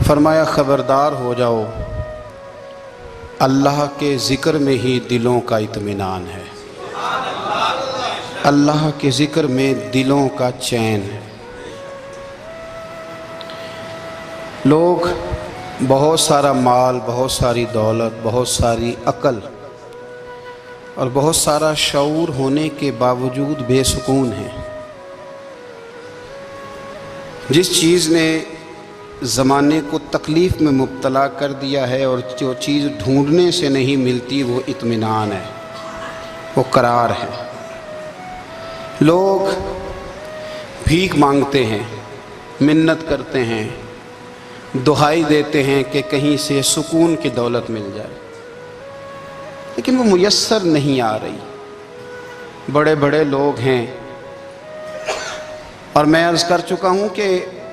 فرمایا خبردار ہو جاؤ، اللہ کے ذکر میں ہی دلوں کا اطمینان ہے، اللہ کے ذکر میں دلوں کا چین ہے۔ لوگ بہت سارا مال، بہت ساری دولت، بہت ساری عقل اور بہت سارا شعور ہونے کے باوجود بے سکون ہیں۔ جس چیز نے زمانے کو تکلیف میں مبتلا کر دیا ہے اور جو چیز ڈھونڈنے سے نہیں ملتی وہ اطمینان ہے، وہ قرار ہے۔ لوگ بھیک مانگتے ہیں، منت کرتے ہیں، دہائی دیتے ہیں کہ کہیں سے سکون کی دولت مل جائے، لیکن وہ میسر نہیں آ رہی۔ بڑے بڑے لوگ ہیں، اور میں عرض کر چکا ہوں کہ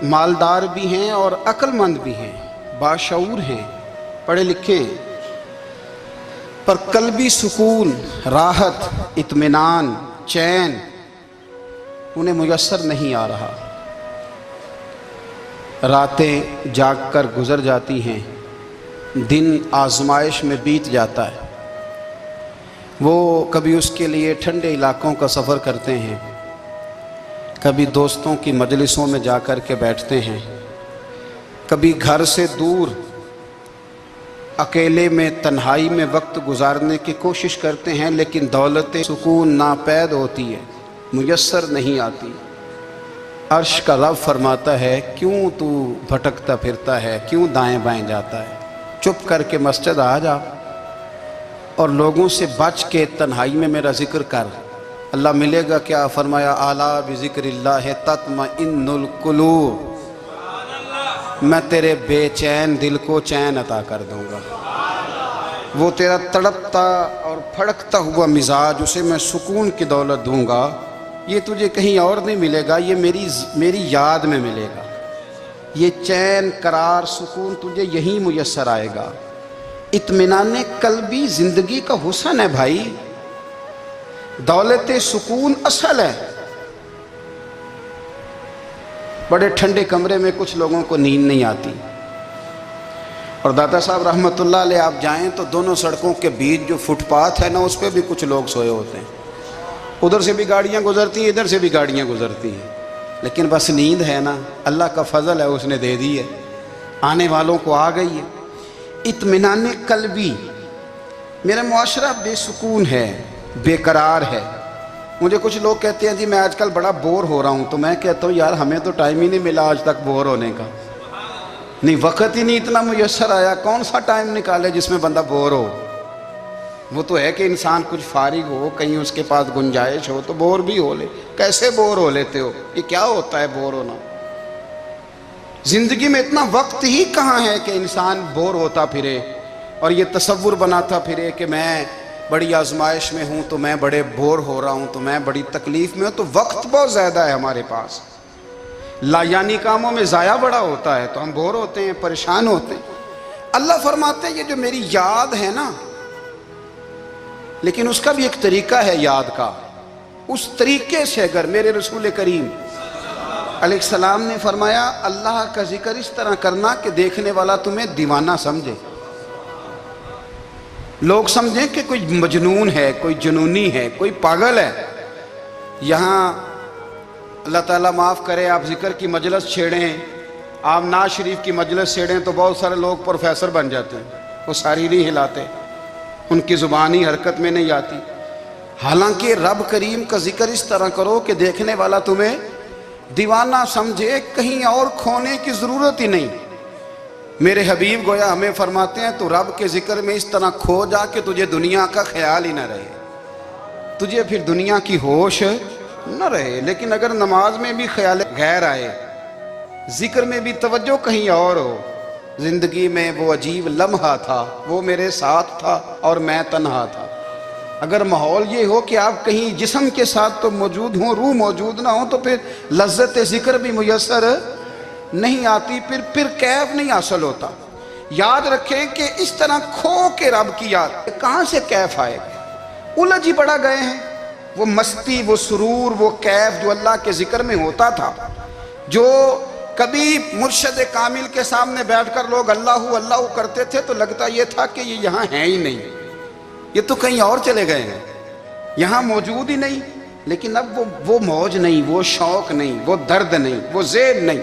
مالدار بھی ہیں اور عقل مند بھی ہیں، باشعور ہیں، پڑھے لکھے ہیں، پر قلبی سکون، راحت، اطمینان، چین انہیں میسر نہیں آ رہا۔ راتیں جاگ کر گزر جاتی ہیں، دن آزمائش میں بیت جاتا ہے۔ وہ کبھی اس کے لیے ٹھنڈے علاقوں کا سفر کرتے ہیں، کبھی دوستوں کی مجلسوں میں جا کر کے بیٹھتے ہیں، کبھی گھر سے دور اکیلے میں تنہائی میں وقت گزارنے کی کوشش کرتے ہیں، لیکن دولت سکون ناپید ہوتی ہے، میسر نہیں آتی۔ عرش کا رب فرماتا ہے، کیوں تو بھٹکتا پھرتا ہے، کیوں دائیں بائیں جاتا ہے؟ چپ کر کے مسجد آ جا اور لوگوں سے بچ کے تنہائی میں میرا ذکر کر۔ اللہ ملے گا کیا؟ فرمایا اعلیٰ بذکر اللہ تطمئن القلوب، میں تیرے بے چین دل کو چین عطا کر دوں گا۔ وہ تیرا تڑپتا اور پھڑکتا ہوا مزاج، اسے میں سکون کی دولت دوں گا۔ یہ تجھے کہیں اور نہیں ملے گا، یہ میری یاد میں ملے گا۔ یہ چین، قرار، سکون تجھے یہیں میسر آئے گا۔ اطمینان قلبی زندگی کا حسن ہے بھائی، دولت سکون اصل ہے۔ بڑے ٹھنڈے کمرے میں کچھ لوگوں کو نیند نہیں آتی، اور داتا صاحب رحمۃ اللہ علیہ آپ جائیں تو دونوں سڑکوں کے بیچ جو فٹ پاتھ ہے نا، اس پہ بھی کچھ لوگ سوئے ہوتے ہیں۔ ادھر سے بھی گاڑیاں گزرتی ہیں، ادھر سے بھی گاڑیاں گزرتی ہیں، لیکن بس نیند ہے نا، اللہ کا فضل ہے، اس نے دے دی ہے، آنے والوں کو آ گئی ہے۔ اطمینان قلبی، میرا معاشرہ بے سکون ہے، بے قرار ہے۔ مجھے کچھ لوگ کہتے ہیں جی میں آج کل بڑا بور ہو رہا ہوں، تو میں کہتا ہوں یار ہمیں تو ٹائم ہی نہیں ملا آج تک بور ہونے کا، نہیں وقت ہی نہیں اتنا میسر آیا، کون سا ٹائم نکالے جس میں بندہ بور ہو؟ وہ تو ہے کہ انسان کچھ فارغ ہو، کہیں اس کے پاس گنجائش ہو تو بور بھی ہو لے۔ کیسے بور ہو لیتے ہو؟ یہ کیا ہوتا ہے بور ہونا؟ زندگی میں اتنا وقت ہی کہاں ہے کہ انسان بور ہوتا پھرے اور یہ تصور بناتا پھرے کہ میں بڑی آزمائش میں ہوں، تو میں بڑے بور ہو رہا ہوں، تو میں بڑی تکلیف میں ہوں۔ تو وقت بہت زیادہ ہے ہمارے پاس، لا یعنی کاموں میں ضائع بڑا ہوتا ہے، تو ہم بور ہوتے ہیں، پریشان ہوتے ہیں۔ اللہ فرماتے ہیں یہ جو میری یاد ہے نا، لیکن اس کا بھی ایک طریقہ ہے یاد کا، اس طریقے سے اگر میرے رسول کریم علیہ السلام نے فرمایا اللہ کا ذکر اس طرح کرنا کہ دیکھنے والا تمہیں دیوانہ سمجھے، لوگ سمجھیں کہ کوئی مجنون ہے، کوئی جنونی ہے، کوئی پاگل ہے۔ یہاں اللہ تعالیٰ معاف کرے، آپ ذکر کی مجلس چھیڑیں، آپ نعت شریف کی مجلس چھیڑیں تو بہت سارے لوگ پروفیسر بن جاتے ہیں، وہ ساری نہیں ہلاتے، ان کی زبانی حرکت میں نہیں آتی۔ حالانکہ رب کریم کا ذکر اس طرح کرو کہ دیکھنے والا تمہیں دیوانہ سمجھے، کہیں اور کھونے کی ضرورت ہی نہیں۔ میرے حبیب گویا ہمیں فرماتے ہیں تو رب کے ذکر میں اس طرح کھو جا کہ تجھے دنیا کا خیال ہی نہ رہے، تجھے پھر دنیا کی ہوش نہ رہے۔ لیکن اگر نماز میں بھی خیال غیر آئے، ذکر میں بھی توجہ کہیں اور ہو، زندگی میں وہ عجیب لمحہ تھا، وہ میرے ساتھ تھا اور میں تنہا تھا۔ اگر ماحول یہ ہو کہ آپ کہیں جسم کے ساتھ تو موجود ہوں، روح موجود نہ ہو، تو پھر لذت ذکر بھی میسر نہیں آتی، پھر کیف نہیں حاصل ہوتا۔ یاد رکھیں کہ اس طرح کھو کے رب کی یاد کہاں سے کیف آئے گا؟ الجھ ہی پڑا گئے ہیں۔ وہ مستی، وہ سرور، وہ کیف جو اللہ کے ذکر میں ہوتا تھا، جو کبھی مرشد کامل کے سامنے بیٹھ کر لوگ اللہ اللہ کرتے تھے تو لگتا یہ تھا کہ یہ یہاں ہیں ہی نہیں، یہ تو کہیں اور چلے گئے ہیں، یہاں موجود ہی نہیں۔ لیکن اب وہ موج نہیں، وہ شوق نہیں، وہ درد نہیں، وہ زیب نہیں۔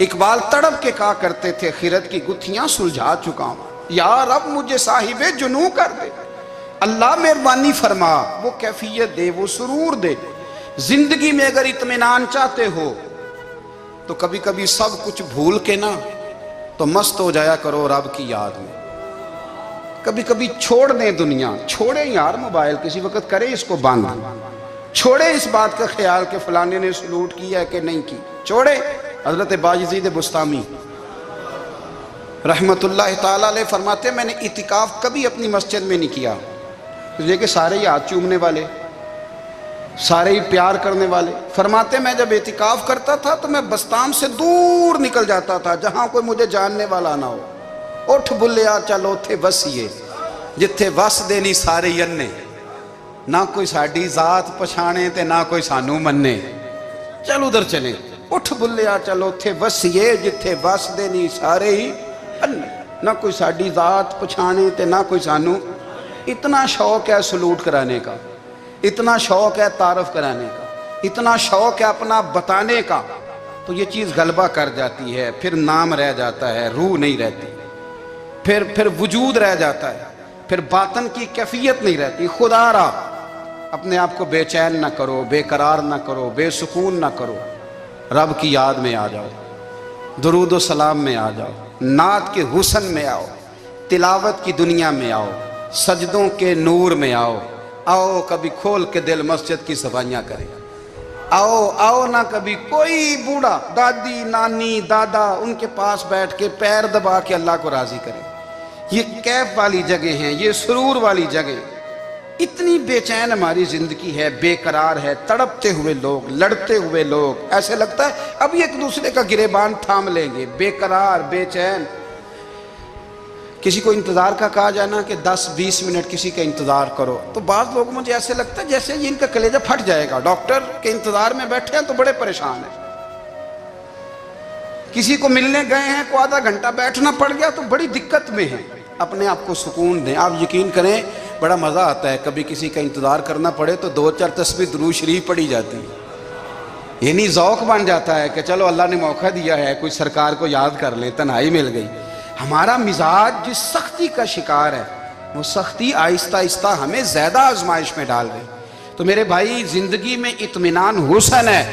اقبال تڑپ کے کہا کرتے تھے خرد کی گتھیاں سلجھا چکا ہوں، یا رب مجھے صاحب جنوں کر دے، اللہ مہربانی فرما، وہ کیفیت دے، وہ سرور دے۔ زندگی میں اگر اطمینان چاہتے ہو تو کبھی کبھی سب کچھ بھول کے نا تو مست ہو جایا کرو رب کی یاد میں۔ کبھی کبھی چھوڑ دیں دنیا، چھوڑیں یار موبائل، کسی وقت کریں اس کو بند، چھوڑیں اس بات کا خیال کہ فلانے نے سلوٹ کیا ہے کہ نہیں کی، چھوڑیں۔ حضرت باجزید بستامی رحمت اللہ تعالیٰ علیہ فرماتے ہیں میں نے اعتکاف کبھی اپنی مسجد میں نہیں کیا، اس لیے کہ سارے ہی ہاتھ چومنے والے، سارے ہی پیار کرنے والے۔ فرماتے میں جب اعتکاف کرتا تھا تو میں بستام سے دور نکل جاتا تھا جہاں کوئی مجھے جاننے والا نہ ہو۔ اٹھ بلیا چلو تھے وسیے جتھے وس دے نہیں سارے ینے، نہ کوئی ساڈی ذات پچھانے تے نہ کوئی سانو مننے، چل ادھر چلیں۔ اٹھ بلیا چلو تھے وسیے جتھے وس دے نہیں سارے ہی انے، نہ کوئی ساڈی ذات پچھانے تے نہ کوئی سانو۔ اتنا شوق ہے سلوٹ کرانے کا، اتنا شوق ہے تعارف کرانے کا، اتنا شوق ہے اپنا بتانے کا، تو یہ چیز غلبہ کر جاتی ہے، پھر نام رہ جاتا ہے، روح نہیں رہتی، پھر وجود رہ جاتا ہے، پھر باطن کی کیفیت نہیں رہتی۔ خدا را اپنے آپ کو بے چین نہ کرو، بے قرار نہ کرو، بے سکون نہ کرو، رب کی یاد میں آ جاؤ، درود و سلام میں آ جاؤ، نعت کے حسن میں آؤ، تلاوت کی دنیا میں آؤ، سجدوں کے نور میں آؤ۔ آؤ کبھی کھول کے دل مسجد کی صفائیاں کریں، آؤ نہ کبھی کوئی بوڑھا دادی نانی دادا ان کے پاس بیٹھ کے پیر دبا کے اللہ کو راضی کریں۔ یہ کیف والی جگہ ہیں، یہ سرور والی جگہ۔ اتنی بے چین ہماری زندگی ہے، بے قرار ہے، تڑپتے ہوئے لوگ، لڑتے ہوئے لوگ، ایسے لگتا ہے اب یہ ایک دوسرے کا گریبان تھام لیں گے، بے قرار بے چین۔ کسی کو انتظار کا کہا جانا کہ 10-20 منٹ کسی کا انتظار کرو تو بعض لوگ مجھے ایسے لگتا ہے جیسے ان کا کلیجہ پھٹ جائے گا، ڈاکٹر کے انتظار میں بیٹھے ہیں تو بڑے پریشان ہیں۔ کسی کو ملنے گئے ہیں کو آدھا گھنٹہ بیٹھنا پڑ گیا تو بڑی دقت میں ہیں۔ اپنے آپ کو سکون دیں۔ آپ یقین کریں بڑا مزہ آتا ہے، کبھی کسی کا انتظار کرنا پڑے تو 2-4 تسبیح درود شریف پڑھی جاتی ہے، یعنی ذوق بن جاتا ہے کہ چلو اللہ نے موقع دیا ہے، کوئی سرکار کو یاد کر لیں، تنہائی مل گئی۔ ہمارا مزاج جس سختی کا شکار ہے وہ سختی آہستہ آہستہ ہمیں زیادہ آزمائش میں ڈال رہی۔ تو میرے بھائی زندگی میں اطمینان حسن ہے،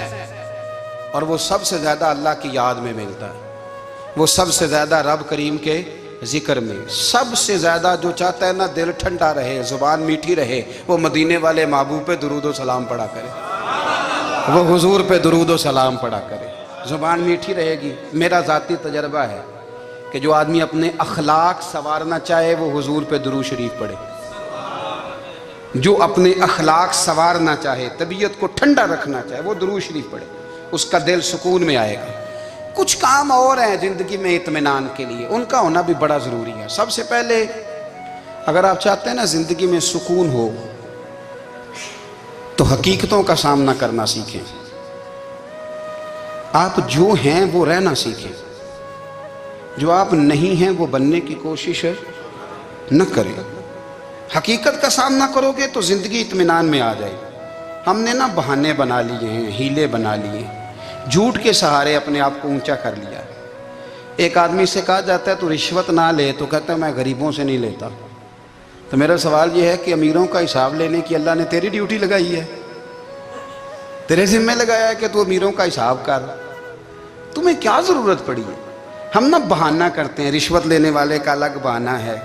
اور وہ سب سے زیادہ اللہ کی یاد میں ملتا ہے، وہ سب سے زیادہ رب کریم کے ذکر میں۔ سب سے زیادہ جو چاہتا ہے نا دل ٹھنڈا رہے، زبان میٹھی رہے، وہ مدینے والے محبوب پہ درود و سلام پڑھا کرے، وہ حضور پہ درود و سلام پڑھا کرے، زبان میٹھی رہے گی۔ میرا ذاتی تجربہ ہے کہ جو آدمی اپنے اخلاق سنوارنا چاہے وہ حضور پہ درود شریف پڑھے، جو اپنے اخلاق سنوارنا چاہے، طبیعت کو ٹھنڈا رکھنا چاہے، وہ درود شریف پڑھے، اس کا دل سکون میں آئے گا۔ کچھ کام اور ہیں زندگی میں اطمینان کے لیے، ان کا ہونا بھی بڑا ضروری ہے۔ سب سے پہلے اگر آپ چاہتے ہیں نا زندگی میں سکون ہو تو حقیقتوں کا سامنا کرنا سیکھیں۔ آپ جو ہیں وہ رہنا سیکھیں، جو آپ نہیں ہیں وہ بننے کی کوشش نہ کریں۔ حقیقت کا سامنا کرو گے تو زندگی اطمینان میں آ جائے۔ ہم نے نا بہانے بنا لیے ہیں، ہیلے بنا لیے ہیں، جھوٹ کے سہارے اپنے آپ کو اونچا کر لیا۔ ایک آدمی سے کہا جاتا ہے تو رشوت نہ لے، تو کہتا ہے میں غریبوں سے نہیں لیتا۔ تو میرا سوال یہ ہے کہ امیروں کا حساب لینے کی اللہ نے تیری ڈیوٹی لگائی ہے، تیرے ذمہ لگایا ہے کہ تو امیروں کا حساب کر، تمہیں کیا ضرورت پڑی ہے؟ ہم نہ بہانہ کرتے ہیں، رشوت لینے والے کا الگ بہانہ ہے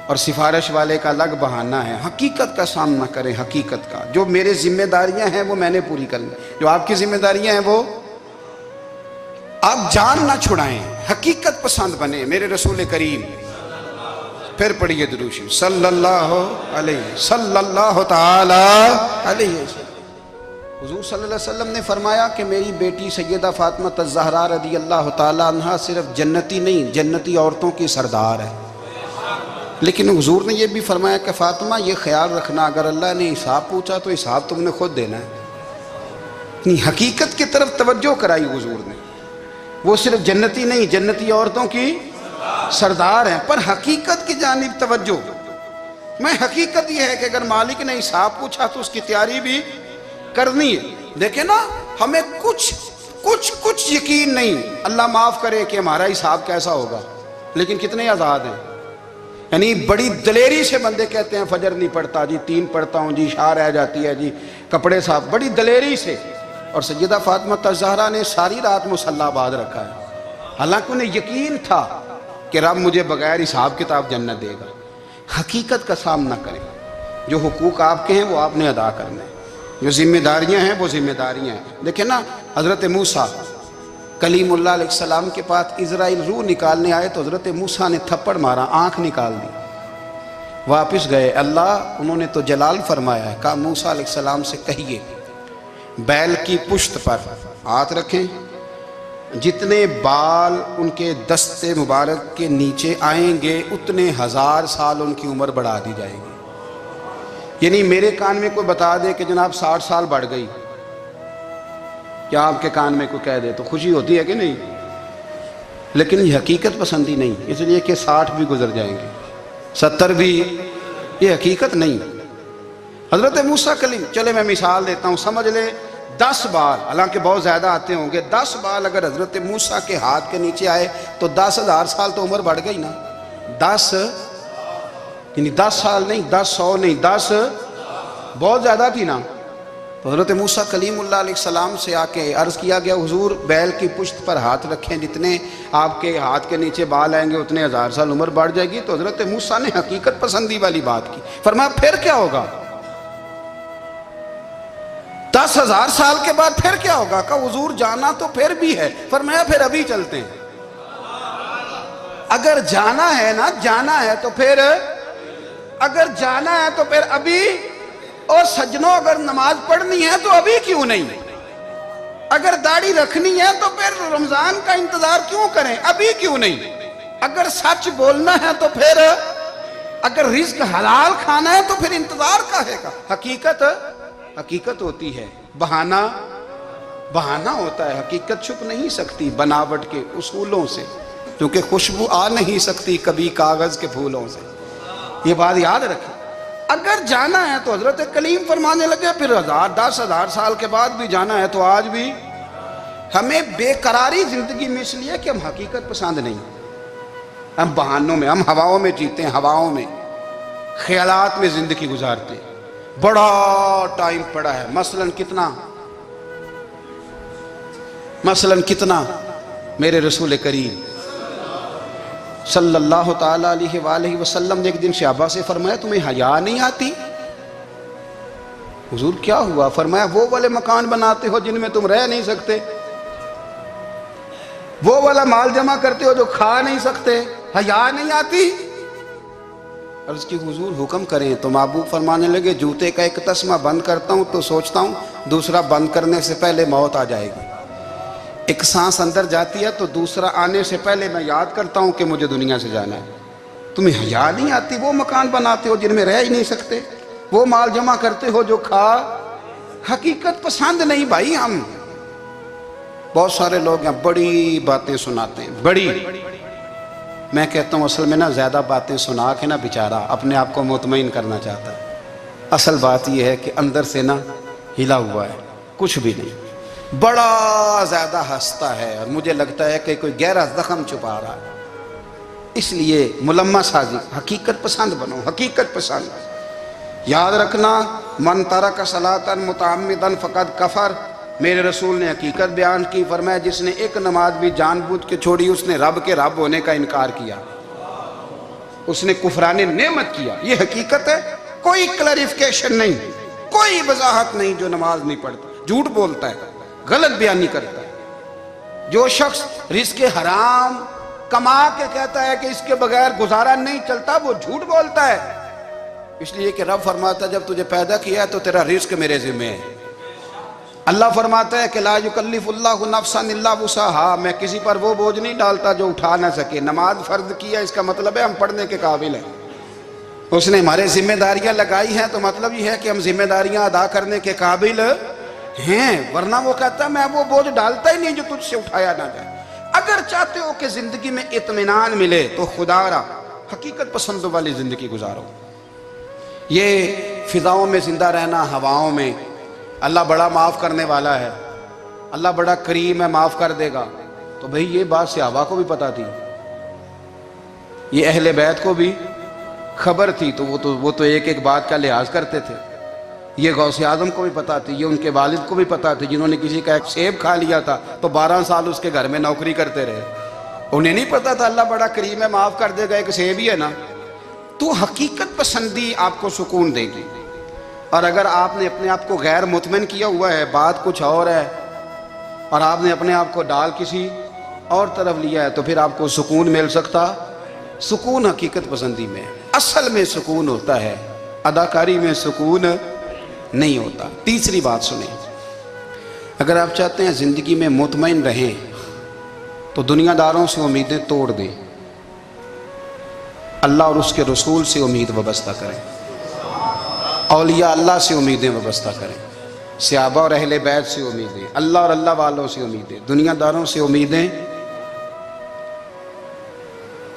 اور سفارش والے کا الگ بہانہ ہے۔ حقیقت کا سامنا کریں، حقیقت کا۔ جو میرے ذمہ داریاں ہیں وہ میں نے پوری کرنی، جو آپ کی ذمہ داریاں ہیں وہ آپ جان نہ چھڑائیں، حقیقت پسند بنیں۔ میرے رسول کریم، پھر پڑھیے درود شریف صلی اللہ تعالی علیہ وسلم۔ حضور صلی اللہ علیہ وسلم نے فرمایا کہ میری بیٹی سیدہ فاطمہ الزہرا رضی اللہ تعالی عنہا صرف جنتی نہیں، جنتی عورتوں کی سردار ہے۔ لیکن حضور نے یہ بھی فرمایا کہ فاطمہ یہ خیال رکھنا اگر اللہ نے حساب پوچھا تو حساب تم نے خود دینا ہے۔ حقیقت کی طرف توجہ کرائی حضور نے۔ وہ صرف جنتی نہیں، جنتی عورتوں کی سردار ہیں، پر حقیقت کی جانب توجہ۔ میں حقیقت یہ ہے کہ اگر مالک نے حساب پوچھا تو اس کی تیاری بھی کرنی ہے۔ دیکھیں نا، ہمیں کچھ یقین نہیں، اللہ معاف کرے کہ ہمارا حساب کیسا ہوگا، لیکن کتنے آزاد ہیں۔ یعنی بڑی دلیری سے بندے کہتے ہیں فجر نہیں پڑھتا جی، 3 پڑھتا ہوں جی، شاہ رہ جاتی ہے جی، کپڑے صاف، بڑی دلیری سے۔ اور سیدہ فاطمہ الزہرا نے ساری رات مصلی آباد رکھا ہے، حالانکہ انہیں یقین تھا کہ رب مجھے بغیر حساب کتاب جنت دے گا۔ حقیقت کا سامنا کریں، جو حقوق آپ کے ہیں وہ آپ نے ادا کرنے ہیں، جو ذمہ داریاں ہیں وہ ذمہ داریاں ہیں۔ دیکھیں نا، حضرت موسیٰ کلیم اللہ علیہ السلام کے پاس اسرائیل روح نکالنے آئے تو حضرت موسیٰ نے تھپڑ مارا، آنکھ نکال دی، واپس گئے۔ اللہ انہوں نے تو جلال فرمایا ہے، کہا موسیٰ علیہ السلام سے کہیے بیل کی پشت پر ہاتھ رکھیں، جتنے بال ان کے دستے مبارک کے نیچے آئیں گے اتنے 1000 سال ان کی عمر بڑھا دی جائے گی۔ یعنی میرے کان میں کوئی بتا دے کہ جناب 60 سال بڑھ گئی، کیا آپ کے کان میں کوئی کہہ دے تو خوشی ہوتی ہے کہ نہیں؟ لیکن یہ حقیقت پسندی نہیں، اس لیے کہ 60 بھی گزر جائیں گے، 70 بھی، یہ حقیقت نہیں۔ حضرت موسیٰ کلیم، چلے میں مثال دیتا ہوں، سمجھ لے 10 بال، حالانکہ بہت زیادہ آتے ہوں گے، 10 بال اگر حضرت موسیٰ کے ہاتھ کے نیچے آئے تو 10,000 سال تو عمر بڑھ گئی نا۔ 10 یعنی 10 سال نہیں، 10 100 نہیں، 10 بہت زیادہ تھی نا۔ تو حضرت موسیٰ کلیم اللہ علیہ السلام سے آ کے عرض کیا گیا، حضور بیل کی پشت پر ہاتھ رکھیں، جتنے آپ کے ہاتھ کے نیچے بال آئیں گے اتنے 1000 سال عمر بڑھ جائے گی۔ تو حضرت موسیٰ نے حقیقت پسندی والی بات کی، فرمایا پھر کیا ہوگا؟ 10,000 سال کے بعد پھر کیا ہوگا؟ کہا حضور جانا تو پھر بھی ہے، فرمایا پھر ابھی چلتے ہیں۔ اگر جانا ہے نا، جانا ہے تو پھر، اگر جانا ہے تو پھر ابھی۔ اور سجنوں، اگر نماز پڑھنی ہے تو ابھی کیوں نہیں؟ اگر داڑھی رکھنی ہے تو پھر رمضان کا انتظار کیوں کریں، ابھی کیوں نہیں؟ اگر سچ بولنا ہے تو پھر، اگر رزق حلال کھانا ہے تو پھر انتظار کاہے کا؟ حقیقت ہوتی ہے، بہانہ ہوتا ہے، حقیقت چھپ نہیں سکتی بناوٹ کے اصولوں سے، کیونکہ خوشبو آ نہیں سکتی کبھی کاغذ کے پھولوں سے۔ یہ بات یاد رکھیں، اگر جانا ہے تو حضرت کلیم فرمانے لگے پھر 10,000 سال کے بعد بھی جانا ہے تو آج بھی۔ ہمیں بے قراری زندگی میں اس لیے کہ ہم حقیقت پسند نہیں، ہم بہانوں میں، ہم ہواؤں میں جیتے ہیں، ہواؤں میں، خیالات میں زندگی گزارتے ہیں۔ بڑا ٹائم پڑا ہے، مثلاً کتنا میرے رسول کریم صلی اللہ تعالیٰ علیہ وآلہ وسلم نے ایک دن صحابہ سے فرمایا تمہیں حیا نہیں آتی؟ حضور کیا ہوا؟ فرمایا وہ والے مکان بناتے ہو جن میں تم رہ نہیں سکتے، وہ والا مال جمع کرتے ہو جو کھا نہیں سکتے، حیا نہیں آتی؟ عرض کی حضور حکم کریں تو محبوب فرمانے لگے جوتے کا ایک تسمہ بند کرتا ہوں تو سوچتا ہوں دوسرا بند کرنے سے پہلے موت آ جائے گی، ایک سانس اندر جاتی ہے تو دوسرا آنے سے پہلے میں یاد کرتا ہوں کہ مجھے دنیا سے جانا ہے۔ تمہیں حیا نہیں آتی؟ وہ مکان بناتے ہو جن میں رہ ہی نہیں سکتے، وہ مال جمع کرتے ہو جو کھا۔ حقیقت پسند نہیں بھائی ہم۔ بہت سارے لوگ ہیں بڑی باتیں سناتے ہیں، بڑی، میں کہتا ہوں اصل میں نا زیادہ باتیں سنا کے نا بیچارہ اپنے آپ کو مطمئن کرنا چاہتا ہے، اصل بات یہ ہے کہ اندر سے نا ہلا ہوا ہے، کچھ بھی نہیں، بڑا زیادہ ہنستا ہے اور مجھے لگتا ہے کہ کوئی گہرا زخم چھپا رہا ہے۔ اس لیے ملمہ سازی، حقیقت پسند بنو، حقیقت پسند۔ یاد رکھنا من ترک صلاۃ متعمدا فقد کفر، میرے رسول نے حقیقت بیان کی، فرمایا جس نے ایک نماز بھی جان بوجھ کے چھوڑی اس نے رب کے رب ہونے کا انکار کیا، اس نے کفران نعمت کیا۔ یہ حقیقت ہے، کوئی کلیریفیکیشن نہیں، کوئی وضاحت نہیں۔ جو نماز نہیں پڑھتا، جھوٹ بولتا ہے، غلط بیانی کرتا ہے، جو شخص رزق حرام کما کے کہتا ہے کہ اس کے بغیر گزارا نہیں چلتا، وہ جھوٹ بولتا ہے۔ اس لیے کہ رب فرماتا ہے جب تجھے پیدا کیا ہے تو تیرا رزق میرے ذمہ ہے۔ اللہ فرماتا ہے کہ لا یکلف اللہ نفسا الا وسعہا، میں کسی پر وہ بوجھ نہیں ڈالتا جو اٹھا نہ سکے۔ نماز فرض کیا اس کا مطلب ہے ہم پڑھنے کے قابل ہیں، اس نے ہمارے ذمہ داریاں لگائی ہیں تو مطلب یہ ہے کہ ہم ذمہ داریاں ادا کرنے کے قابل ہیں، ورنہ وہ کہتا ہے میں وہ بوجھ ڈالتا ہی نہیں جو تجھ سے اٹھایا نہ جائے۔ اگر چاہتے ہو کہ زندگی میں اطمینان ملے تو خدا را حقیقت پسندوں والی زندگی گزارو. یہ فضاؤں میں زندہ رہنا، ہواؤں میں، اللہ بڑا معاف کرنے والا ہے، اللہ بڑا کریم ہے، معاف کر دے گا، تو بھئی یہ بات صحابہ کو بھی پتا تھی، یہ اہل بیت کو بھی خبر تھی، تو وہ تو ایک ایک بات کا لحاظ کرتے تھے. یہ غوث اعظم کو بھی پتا تھی، یہ ان کے والد کو بھی پتا تھی، جنہوں نے کسی کا ایک سیب کھا لیا تھا تو 12 سال اس کے گھر میں نوکری کرتے رہے. انہیں نہیں پتا تھا اللہ بڑا کریم ہے، معاف کر دے گا، ایک سیب ہی ہے نا. تو حقیقت پسندی آپ کو سکون دے گی. اور اگر آپ نے اپنے آپ کو غیر مطمئن کیا ہوا ہے، بات کچھ اور ہے، اور آپ نے اپنے آپ کو ڈال کسی اور طرف لیا ہے، تو پھر آپ کو سکون مل سکتا. سکون حقیقت پسندی میں، اصل میں سکون ہوتا ہے، اداکاری میں سکون نہیں ہوتا. تیسری بات سنیں، اگر آپ چاہتے ہیں زندگی میں مطمئن رہیں تو دنیا داروں سے امیدیں توڑ دیں، اللہ اور اس کے رسول سے امید وابستہ کریں، اولیاء اللہ سے امیدیں وابستہ کریں، صحابہ اور اہل بیت سے امیدیں، اللہ اور اللہ والوں سے امیدیں، دنیا داروں سے امیدیں.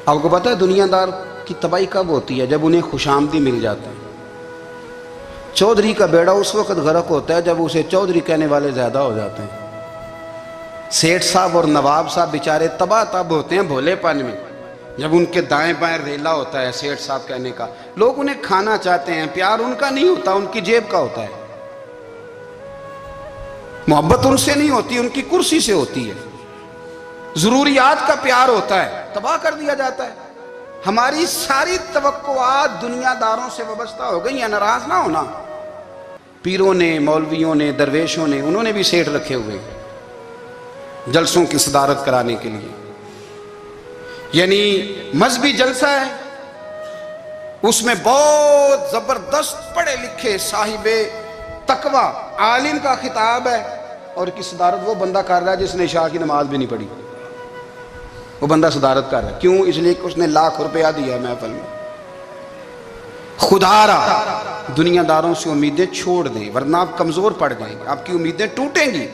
آپ کو پتہ ہے دنیا دار کی تباہی کب ہوتی ہے؟ جب انہیں خوش آمدی مل جاتا ہے. چودھری کا بیڑا اس وقت غرق ہوتا ہے جب اسے چودھری کہنے والے زیادہ ہو جاتے ہیں. سیٹھ صاحب اور نواب صاحب بیچارے تباہ تب ہوتے ہیں بھولے پن میں، جب ان کے دائیں بائیں ریلا ہوتا ہے سیٹھ صاحب کہنے کا. لوگ انہیں کھانا چاہتے ہیں، پیار ان کا نہیں ہوتا، ان کی جیب کا ہوتا ہے. محبت ان سے نہیں ہوتی، ان کی کرسی سے ہوتی ہے. ضروریات کا پیار ہوتا ہے، تباہ کر دیا جاتا ہے. ہماری ساری توقعات دنیا داروں سے وابستہ ہو گئی ہیں. ناراض نہ ہونا، پیروں نے، مولویوں نے، درویشوں نے، انہوں نے بھی سیٹ رکھے ہوئے جلسوں کی صدارت کرانے کے لیے. یعنی مذہبی جلسہ ہے، اس میں بہت زبردست پڑھے لکھے صاحب تقوی عالم کا خطاب ہے، اور کی صدارت وہ بندہ کر رہا ہے جس نے عشاء کی نماز بھی نہیں پڑھی. وہ بندہ صدارت کر رہا ہے، کیوں؟ اس لیے کہ اس نے لاکھ روپیہ دیا ہے محفل میں. خدا را دنیا داروں سے امیدیں چھوڑ دیں، ورنہ آپ کمزور پڑ جائیں گے، آپ کی امیدیں ٹوٹیں گی.